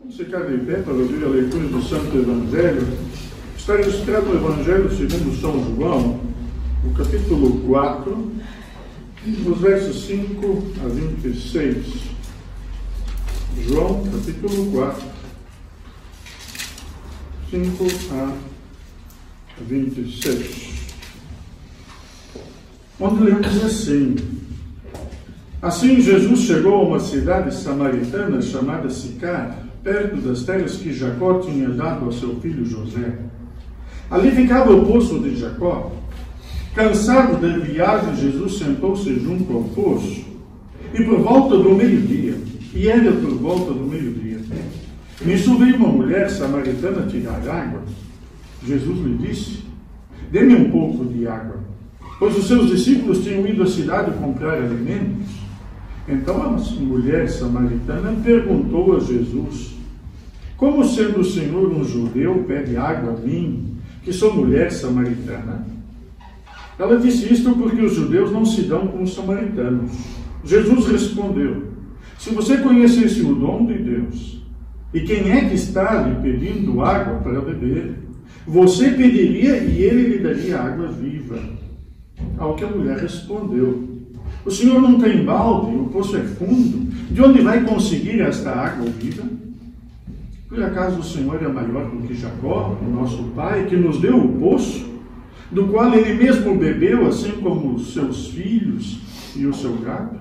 Vamos ficar de pé para ouvir a leitura do Santo Evangelho. Está registrado no Evangelho segundo São João, no capítulo 4, nos versos 5 a 26. João, capítulo 4, 5 a 26. Onde lemos assim: Assim Jesus chegou a uma cidade samaritana chamada Sicar, perto das terras que Jacó tinha dado ao seu filho José. Ali ficava o poço de Jacó. Cansado da viagem, Jesus sentou-se junto ao poço, e por volta do meio-dia, nisso veio uma mulher samaritana tirar água. Jesus lhe disse: Dê-me um pouco de água, pois os seus discípulos tinham ido à cidade comprar alimentos. Então a mulher samaritana perguntou a Jesus: Como sendo o Senhor um judeu, pede água a mim, que sou mulher samaritana? Ela disse isto porque os judeus não se dão com os samaritanos. Jesus respondeu: Se você conhecesse o dom de Deus, e quem é que está lhe pedindo água para beber, você pediria e ele lhe daria água viva. Ao que a mulher respondeu: O senhor não tem balde, o poço é fundo, de onde vai conseguir esta água viva? Por acaso o Senhor é maior do que Jacó, o nosso pai, que nos deu o poço, do qual ele mesmo bebeu, assim como os seus filhos e o seu gado?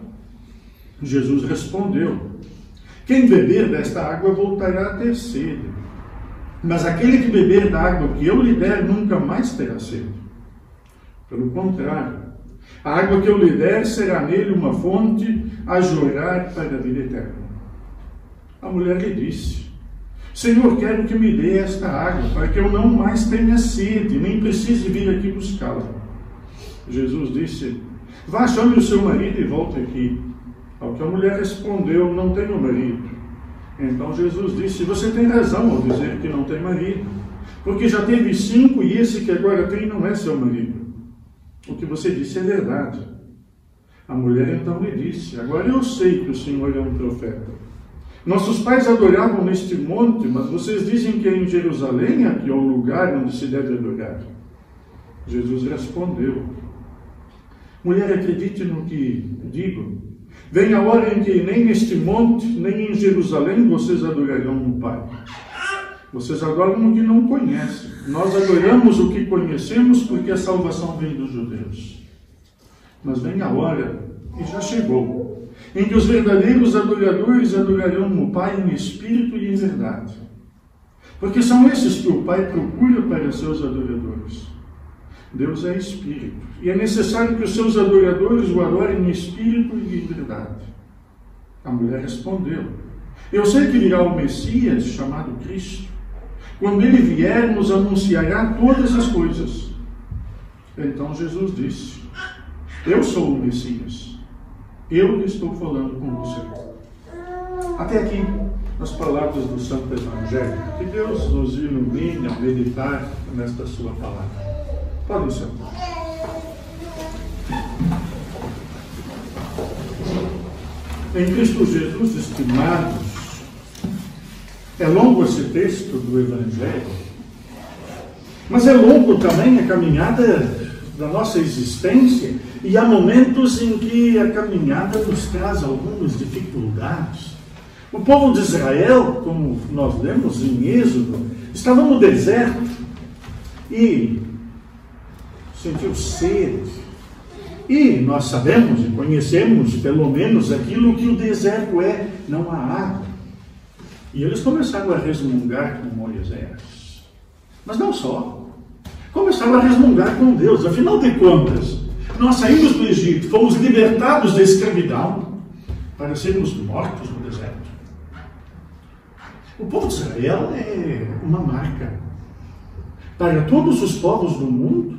Jesus respondeu: Quem beber desta água voltará a ter sede, mas aquele que beber da água que eu lhe der nunca mais terá sede. Pelo contrário, a água que eu lhe der será nele uma fonte a jorrar para a vida eterna. A mulher lhe disse: Senhor, quero que me dê esta água, para que eu não mais tenha sede, nem precise vir aqui buscá-la. Jesus disse: Vá, chame o seu marido e volte aqui. Ao que a mulher respondeu: Não tenho marido. Então Jesus disse: Você tem razão ao dizer que não tem marido, porque já teve 5 e esse que agora tem não é seu marido. O que você disse é verdade. A mulher então lhe disse: Agora eu sei que o Senhor é um profeta. Nossos pais adoravam neste monte, mas vocês dizem que é em Jerusalém aqui é o lugar onde se deve adorar. Jesus respondeu: Mulher, acredite no que digo. Vem a hora em que nem neste monte, nem em Jerusalém vocês adorarão o Pai. Vocês adoram o que não conhecem. Nós adoramos o que conhecemos, porque a salvação vem dos judeus. Mas vem a hora, e já chegou, em que os verdadeiros adoradores adorarão o Pai em espírito e em verdade. Porque são esses que o Pai procura para seus adoradores. Deus é espírito, e é necessário que os seus adoradores o adorem em espírito e em verdade. A mulher respondeu: Eu sei que virá o Messias, chamado Cristo. Quando ele vier, nos anunciará todas as coisas. Então Jesus disse: Eu sou o Messias. Eu lhe estou falando com você. Até aqui as palavras do Santo Evangelho. Que Deus nos ilumine a meditar nesta sua palavra. Podem sentar. Em Cristo Jesus, estimados, é longo esse texto do Evangelho, mas é longo também a caminhada da nossa existência, e há momentos em que a caminhada nos traz algumas dificuldades. O povo de Israel, como nós lemos em Êxodo, estava no deserto e sentiu sede. E nós sabemos e conhecemos, pelo menos, aquilo que o deserto é: não há água. E eles começaram a resmungar com Moisés. Mas não só. Começaram a resmungar com Deus. Afinal de contas, nós saímos do Egito, fomos libertados da escravidão para sermos mortos no deserto. O povo de Israel é uma marca para todos os povos do mundo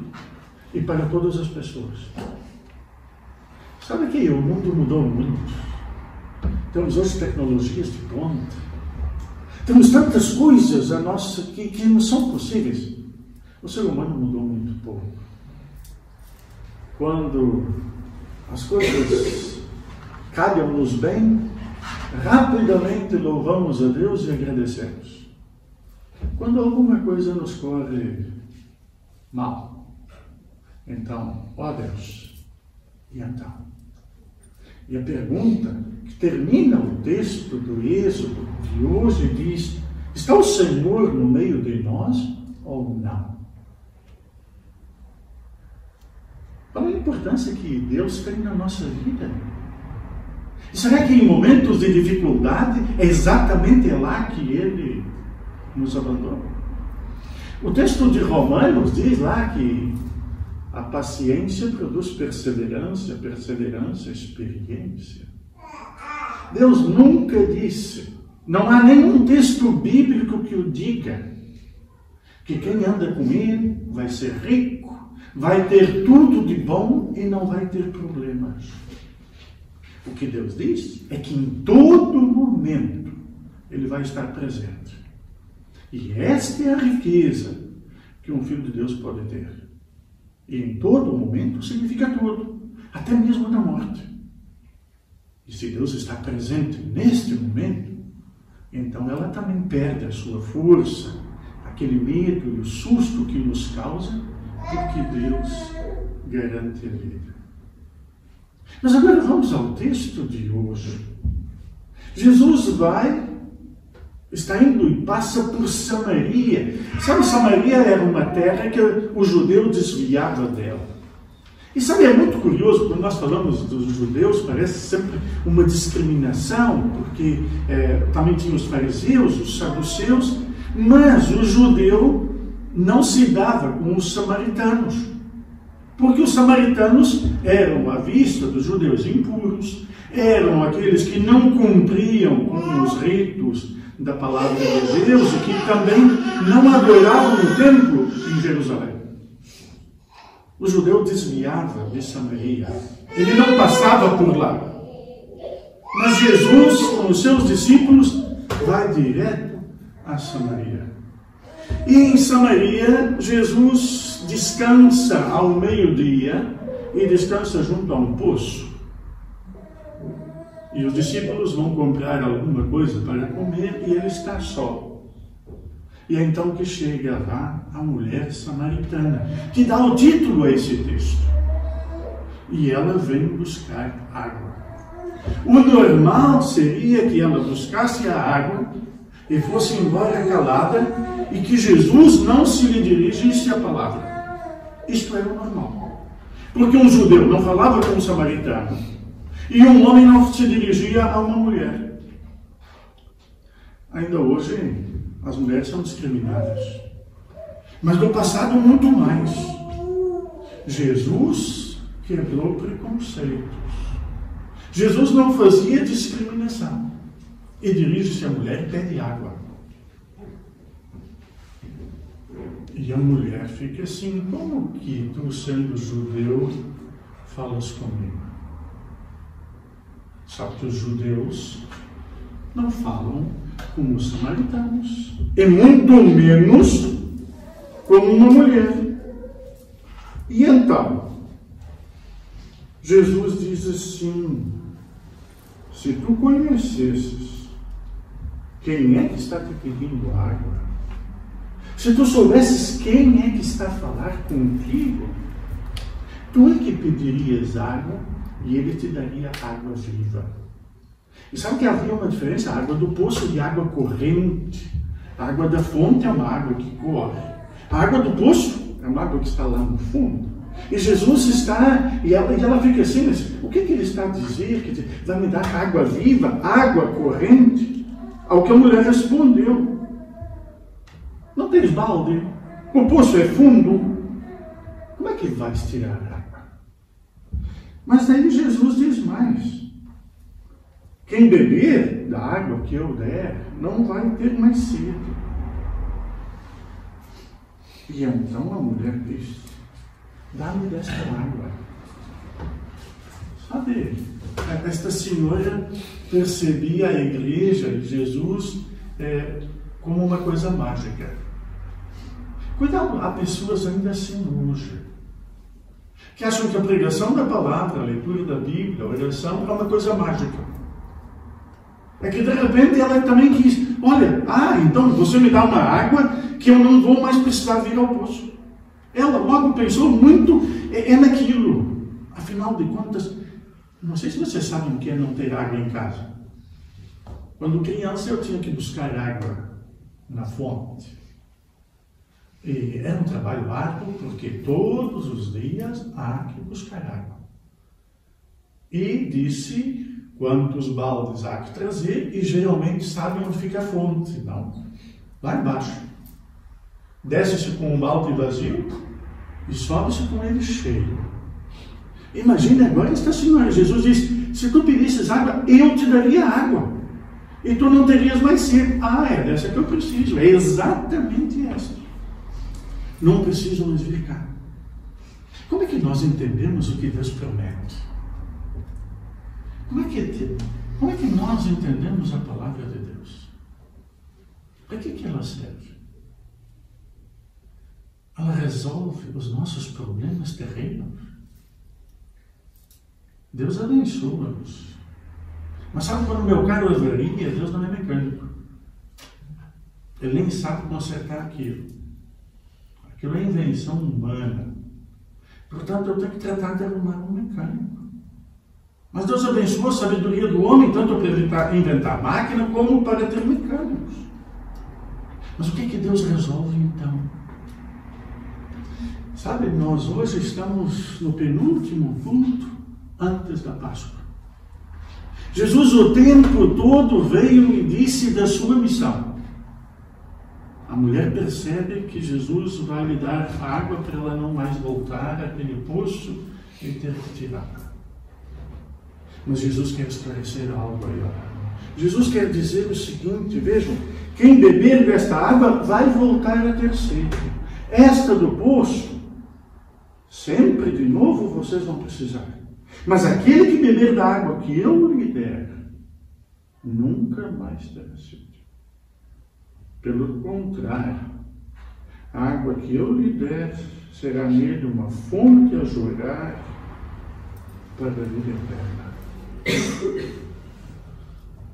e para todas as pessoas. Sabe que o mundo mudou muito. Temos hoje tecnologias de ponta. Temos tantas coisas a nossa que não são possíveis. O ser humano mudou muito pouco. Quando as coisas calham-nos bem, rapidamente louvamos a Deus e agradecemos. Quando alguma coisa nos corre mal, então, ó Deus, e então? E a pergunta que termina o texto do Êxodo de hoje diz: está o Senhor no meio de nós ou não? Qual é a importância que Deus tem na nossa vida? E será que em momentos de dificuldade é exatamente lá que Ele nos abandona? O texto de Romanos diz lá que a paciência produz perseverança, perseverança, experiência. Deus nunca disse, não há nenhum texto bíblico que o diga, que quem anda com Ele vai ser rico, vai ter tudo de bom e não vai ter problemas. O que Deus diz é que em todo momento Ele vai estar presente. E esta é a riqueza que um filho de Deus pode ter. E em todo momento significa tudo, até mesmo na morte. E se Deus está presente neste momento, então ela também perde a sua força, aquele medo e o susto que nos causa, porque Deus garante a vida. Mas agora vamos ao texto de hoje. Jesus está indo e passa por Samaria. Sabe, Samaria era uma terra que o judeu desviava dela. E sabe, é muito curioso, quando nós falamos dos judeus, parece sempre uma discriminação, porque também tinha os fariseus, os saduceus, mas o judeu não se dava com os samaritanos. Porque os samaritanos eram, à vista dos judeus, impuros, eram aqueles que não cumpriam com os ritos da palavra de Deus e que também não adoravam no templo em Jerusalém. O judeu desviava de Samaria. Ele não passava por lá. Mas Jesus, com os seus discípulos, vai direto a Samaria. E em Samaria, Jesus descansa ao meio-dia e descansa junto a um poço. E os discípulos vão comprar alguma coisa para comer e ele está só. E é então que chega lá a mulher samaritana, que dá o título a esse texto. E ela vem buscar água. O normal seria que ela buscasse a água e fosse embora calada e que Jesus não se lhe dirigisse a palavra. Isto era o normal. Porque um judeu não falava com um samaritano e um homem não se dirigia a uma mulher. Ainda hoje, as mulheres são discriminadas. Mas no passado, muito mais. Jesus quebrou preconceitos. Jesus não fazia discriminação. E dirige-se à mulher e pede água. E a mulher fica assim: como que tu, sendo judeu, falas comigo? Só que os judeus não falam com os samaritanos. E muito menos com uma mulher. E então, Jesus diz assim: se tu conhecesses quem é que está te pedindo água, se tu soubesses quem é que está a falar contigo, tu é que pedirias água e ele te daria água viva. E sabe que havia uma diferença? A água do poço e água corrente. A água da fonte é uma água que corre. A água do poço é uma água que está lá no fundo. E Jesus está, e ela fica assim, mas o que ele está a dizer? Que vai me dar água viva, água corrente? Ao que a mulher respondeu: não tens balde? O poço é fundo. Como é que vais tirar água? Mas daí Jesus diz mais: quem beber da água que eu der, não vai ter mais sede. E então a mulher diz: dá-me desta água. Sabe, esta senhora percebia a igreja e Jesus como uma coisa mágica. Cuidado, há pessoas ainda assim hoje, que acham que a pregação da palavra, a leitura da Bíblia, a oração é uma coisa mágica. É que de repente ela também quis, olha, então você me dá uma água que eu não vou mais precisar vir ao poço. Ela logo pensou muito naquilo. Afinal de contas, não sei se vocês sabem o que é não ter água em casa. Quando criança eu tinha que buscar água na fonte. E era um trabalho árduo, porque todos os dias há que buscar água. E disse quantos baldes há que trazer, e geralmente sabe onde fica a fonte, não? Lá embaixo. Desce-se com um balde vazio e sobe-se com ele cheio. Imagine agora esta senhora. Jesus disse, se tu pedisses água, eu te daria água. E tu não terias mais sede. É dessa que eu preciso. É exatamente essa. Não preciso mais vir cá. Como é que nós entendemos o que Deus promete? Como é que nós entendemos a palavra de Deus? Para que ela serve? Ela resolve os nossos problemas terrenos. Deus abençoa-nos. Mas sabe quando o meu carro avaria? Deus não é mecânico. Ele nem sabe consertar aquilo. Aquilo é invenção humana. Portanto, eu tenho que tratar de arrumar um mecânico. Mas Deus abençoou a sabedoria do homem, tanto para inventar máquina, como para ter mecânicos. Mas o que Deus resolve então? Sabe, nós hoje estamos no penúltimo culto antes da Páscoa. Jesus o tempo todo veio e disse da sua missão. A mulher percebe que Jesus vai lhe dar água para ela não mais voltar àquele poço e ter que tirar. Mas Jesus quer esclarecer algo aí. Jesus quer dizer o seguinte, vejam, quem beber desta água vai voltar a ter sede. Esta do poço, sempre de novo vocês vão precisar. Mas aquele que beber da água que eu lhe der, nunca mais terá sede. Pelo contrário, a água que eu lhe der será nele uma fonte a jorrar para a vida eterna.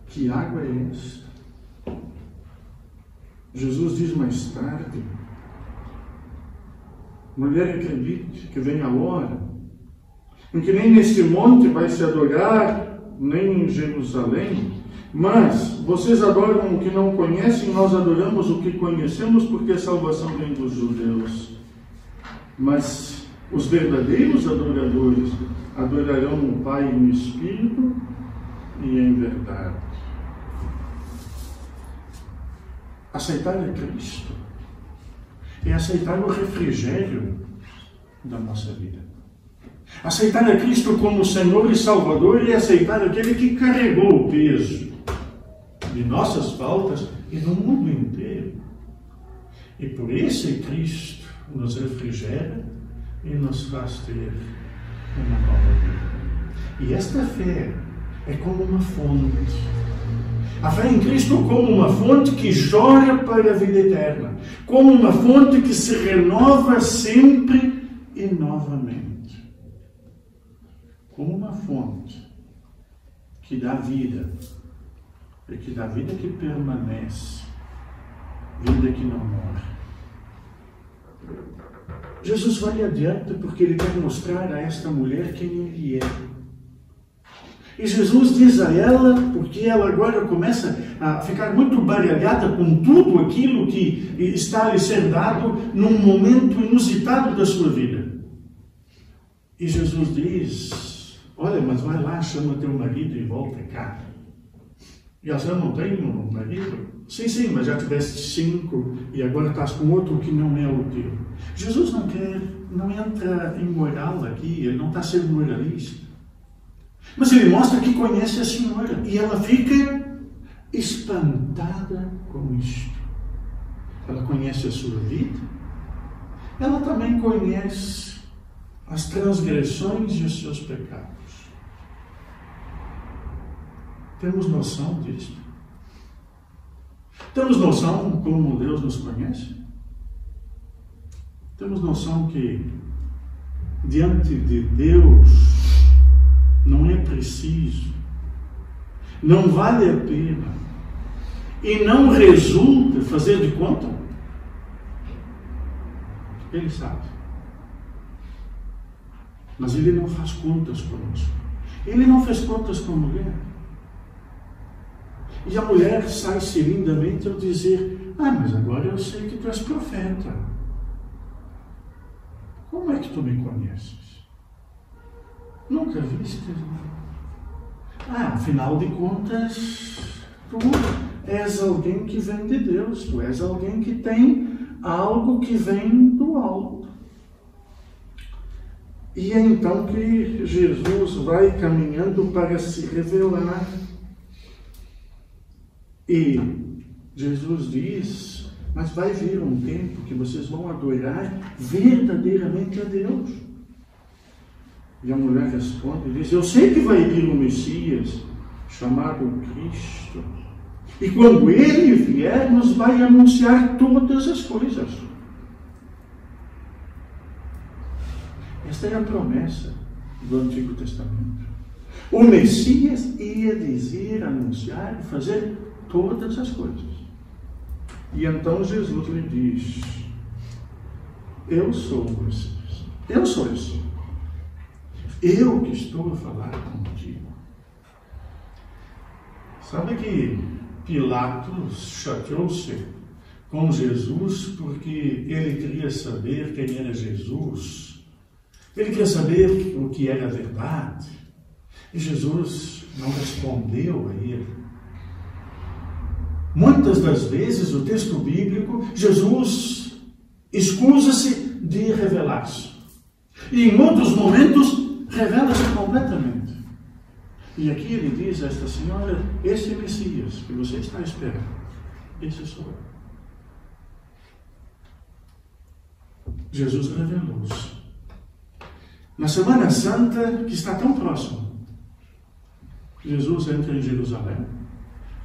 Que água é esta? Jesus diz mais tarde, mulher, acredite que vem a hora em que nem neste monte vai se adorar, nem em Jerusalém, mas vocês adoram o que não conhecem, nós adoramos o que conhecemos, porque a salvação vem dos judeus. Mas os verdadeiros adoradores adorarão o Pai em espírito e em verdade. Aceitar a Cristo é aceitar o refrigério da nossa vida. Aceitar a Cristo como Senhor e Salvador é aceitar aquele que carregou o peso de nossas faltas e no mundo inteiro. E por esse Cristo nos refrigera e nos faz ter uma nova vida. E esta fé é como uma fonte. A fé em Cristo como uma fonte que jorra para a vida eterna. Como uma fonte que se renova sempre e novamente. Como uma fonte que dá vida. E que dá vida que permanece. Vida que não morre. Jesus vai adiante porque ele quer mostrar a esta mulher quem ele é. E Jesus diz a ela, porque ela agora começa a ficar muito baralhada com tudo aquilo que está a lhe ser dado num momento inusitado da sua vida. E Jesus diz, olha, mas vai lá, chama teu marido e volta cá. E ela diz, eu não tenho marido. Sim, mas já tiveste 5 e agora estás com outro que não é o teu. Jesus não entra em moral aqui, ele não está sendo moralista. Mas ele mostra que conhece a senhora e ela fica espantada com isto. Ela conhece a sua vida, ela também conhece as transgressões e os seus pecados. Temos noção disso? Temos noção como Deus nos conhece? Temos noção que diante de Deus não é preciso não vale a pena e não resulta fazer de conta, Ele sabe. Mas Ele não faz contas conosco. Ele não fez contas com a mulher. E a mulher sai-se lindamente ao dizer: mas agora eu sei que tu és profeta. Como é que tu me conheces? Nunca viste? Afinal de contas, tu és alguém que vem de Deus. Tu és alguém que tem algo que vem do alto. E é então que Jesus vai caminhando para se revelar. E Jesus diz: mas vai vir um tempo que vocês vão adorar verdadeiramente a Deus. E a mulher responde e diz: eu sei que vai vir um Messias, chamado Cristo. E quando Ele vier, nos vai anunciar todas as coisas. Esta é a promessa do Antigo Testamento. O Messias ia dizer, anunciar, fazer todas as coisas. E então Jesus lhe diz: eu sou o Messias. Eu sou esse. Eu que estou a falar contigo. Sabe que Pilatos chateou-se com Jesus porque ele queria saber quem era Jesus. Ele queria saber o que era a verdade. E Jesus não respondeu a ele. Muitas das vezes, o texto bíblico, Jesus escusa-se de revelar-se. E em outros momentos, revela-se completamente. E aqui ele diz a esta senhora: esse Messias que você está esperando, esse sou eu. Jesus revelou-se. Na Semana Santa, que está tão próxima, Jesus entra em Jerusalém,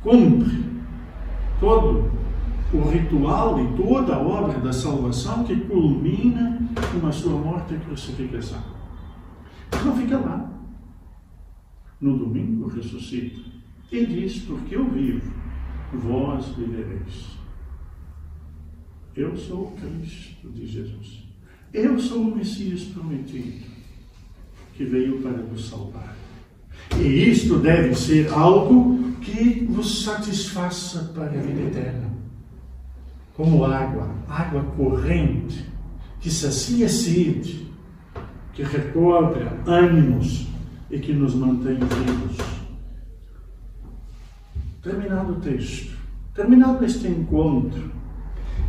cumpre todo o ritual e toda a obra da salvação que culmina com a sua morte e crucificação. Mas não fica lá. No domingo ressuscita e diz: porque eu vivo, vós vivereis. Eu sou o Cristo de Jesus. Eu sou o Messias prometido, que veio para nos salvar. E isto deve ser algo que vos satisfaça para a vida eterna. Como água corrente, que sacia sede, que recobra ânimos e que nos mantém vivos. Terminado o texto, terminado este encontro,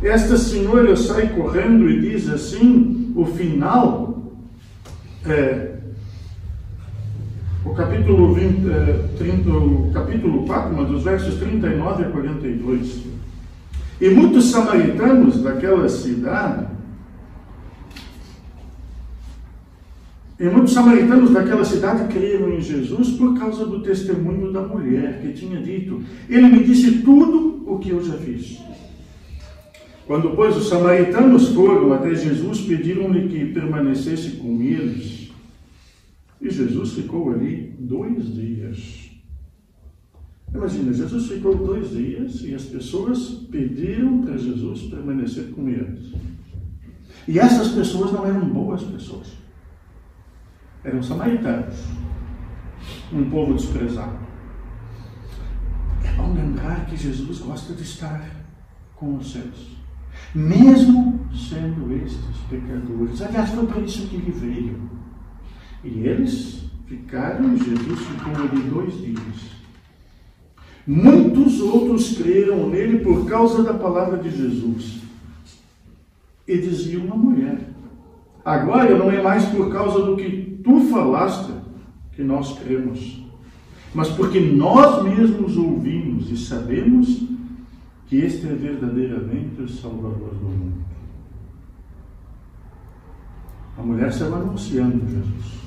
esta senhora sai correndo e diz assim, o final, o capítulo 4, mas os versos 39 a 42. E muitos samaritanos daquela cidade, creram em Jesus por causa do testemunho da mulher que tinha dito: ele me disse tudo o que eu já fiz. Quando, pois, os samaritanos foram até Jesus, pediram-lhe que permanecesse com eles. E Jesus ficou ali 2 dias. Imagina, Jesus ficou 2 dias e as pessoas pediram para Jesus permanecer com eles. E essas pessoas não eram boas pessoas. Eram samaritanos. Um povo desprezado. É bom lembrar que Jesus gosta de estar com os seus, mesmo sendo estes pecadores. Aliás, foi para isso que ele veio. E eles ficaram, Jesus ficou ali 2 dias. Muitos outros creram nele por causa da palavra de Jesus. E diziam à mulher: agora não é mais por causa do que tu falaste que nós cremos, mas porque nós mesmos ouvimos e sabemos que este é verdadeiramente o Salvador do mundo. A mulher estava anunciando Jesus.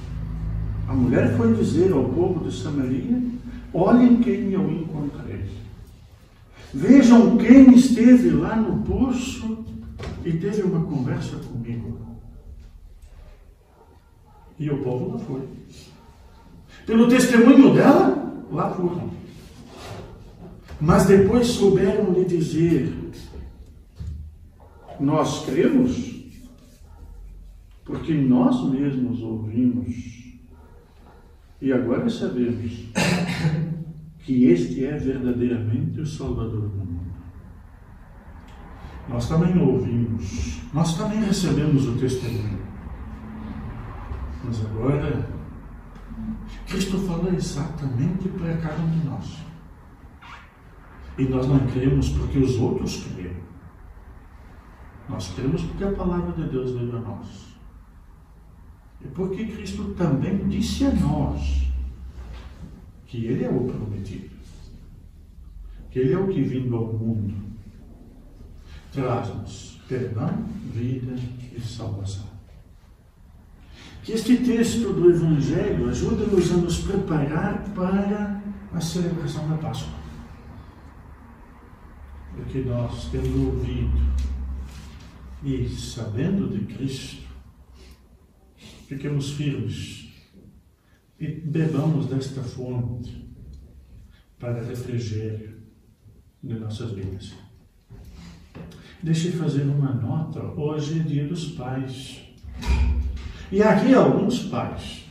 A mulher foi dizer ao povo de Samaria: olhem quem eu encontrei. Vejam quem esteve lá no poço e teve uma conversa comigo. E o povo não foi. Pelo testemunho dela, lá foram. Mas depois souberam lhe dizer: nós cremos porque nós mesmos ouvimos e agora sabemos que este é verdadeiramente o Salvador do mundo. Nós também ouvimos, nós também recebemos o testemunho. Mas agora, Cristo falou exatamente para cada um de nós. E nós não cremos porque os outros creram. Nós cremos porque a palavra de Deus veio a nós. E porque Cristo também disse a nós que Ele é o prometido. Que Ele é o que vindo ao mundo traz-nos perdão, vida e salvação. Que este texto do Evangelho ajude-nos a nos preparar para a celebração da Páscoa. Porque nós, tendo ouvido e sabendo de Cristo, fiquemos firmes e bebamos desta fonte para refrigério de nossas vidas. Deixe eu fazer uma nota. Hoje é dia dos pais. E aqui alguns pais.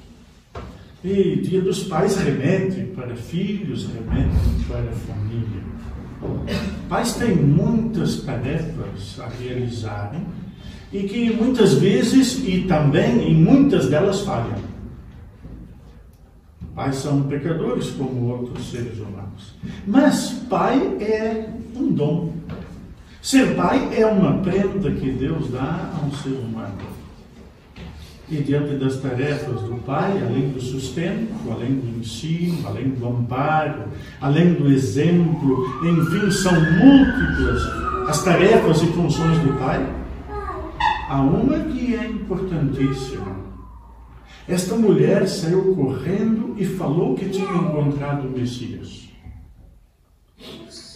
E dia dos pais remete para filhos, remete para família. Pais têm muitas tarefas a realizarem e que muitas vezes e também em muitas delas falham. Pais são pecadores como outros seres humanos. Mas pai é um dom. Ser pai é uma prenda que Deus dá a um ser humano. E diante das tarefas do pai, além do sustento, além do ensino, além do amparo, além do exemplo, enfim, são múltiplas as tarefas e funções do pai, há uma que é importantíssima. Esta mulher saiu correndo e falou que tinha encontrado o Messias.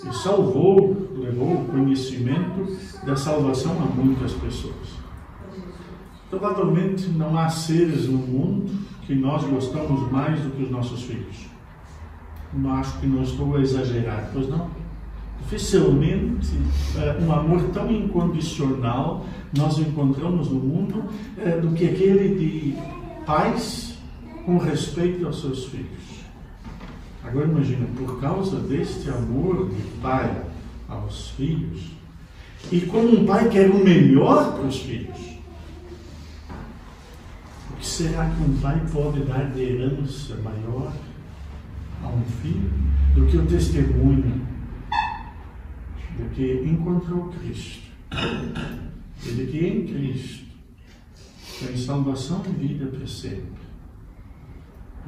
E salvou, levou o conhecimento da salvação a muitas pessoas. Provavelmente não há seres no mundo que nós gostamos mais do que os nossos filhos. Não acho que não estou a exagerar, pois não? Dificilmente um amor tão incondicional nós encontramos no mundo do que aquele de pais com respeito aos seus filhos. Agora imagina, por causa deste amor de pai aos filhos, e como um pai quer o melhor para os filhos, o que será que um pai pode dar de herança maior a um filho do que o testemunho de que encontrou Cristo e de que em Cristo tem salvação e vida para sempre?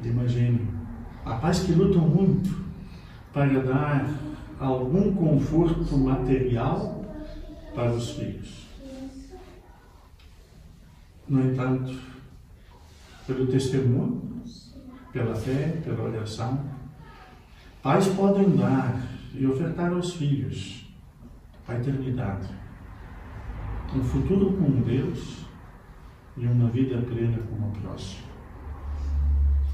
Imagine, há pais que lutam muito para dar algum conforto material para os filhos. No entanto, pelo testemunho, pela fé, pela oração, pais podem dar e ofertar aos filhos a eternidade, um futuro com Deus e uma vida plena com o próximo.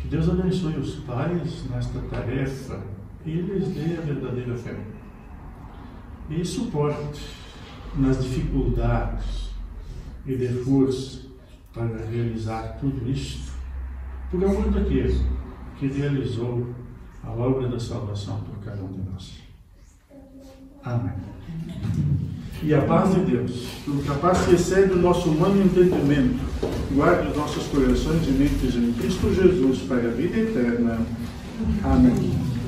Que Deus abençoe os pais nesta tarefa e lhes dê a verdadeira fé e suporte nas dificuldades e dê força para realizar tudo isto por amor daquele que realizou a obra da salvação por cada um de nós. Amém. E a paz de Deus, que a paz que excede o nosso humano entendimento, guarde os nossos corações e mentes em Cristo Jesus para a vida eterna. Amém.